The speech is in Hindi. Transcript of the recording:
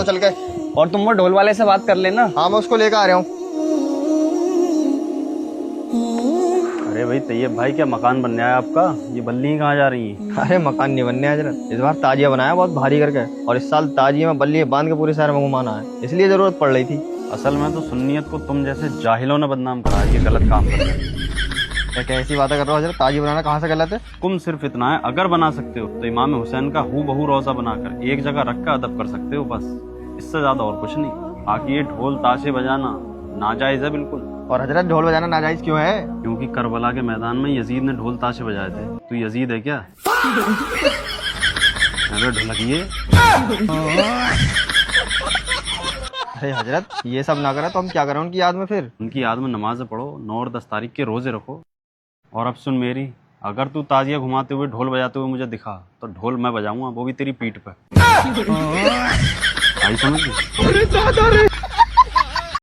दो चल के। और तुम वो ढोल वाले से बात कर लेना। हाँ मैं उसको लेकर आ रहा हूँ। अरे भाई तैयब भाई, क्या मकान बन रहा है आपका? ये बल्ली कहाँ जा रही है? अरे मकान नहीं बनने हजरत, इस बार ताजिया बनाया बहुत भारी करके, और इस साल ताजिए में बल्ली बांध के पूरे शहर में घुमाना है, इसलिए जरूरत पड़ रही थी। असल में तो सुन्नियत को तुम जैसे जाहिलों ने बदनाम करा है, ये गलत काम कर रहे हो। क्या ऐसी बातें कर रहे हो हजरत? ताजिया बनाना कहाँ से गलत है? तुम सिर्फ इतना है, अगर बना सकते हो तो इमाम हुसैन का हू बहू रोजा बनाकर एक जगह रख कर अदब कर सकते हो, बस इससे ज्यादा और कुछ नहीं। बाकी ये ढोल ताशे बजाना नाजायज है बिल्कुल। और हजरत ढोल बजाना नाजायज क्यों है? क्योंकि करबला के मैदान में यजीद ने ढोल ताशे बजाए थे। तू यजीद है क्या? अरे ढोलकिए। अरे हजरत ये सब ना करा तो हम क्या करें उनकी याद में फिर? उनकी याद में नमाज पढ़ो, 9 और 10 तारीख के रोजे रखो। और अब सुन मेरी, अगर तू ताजिया घुमाते हुए ढोल बजाते हुए मुझे दिखा तो ढोल मैं बजाऊंगा, वो भी तेरी पीठ पे। आई समझ गई?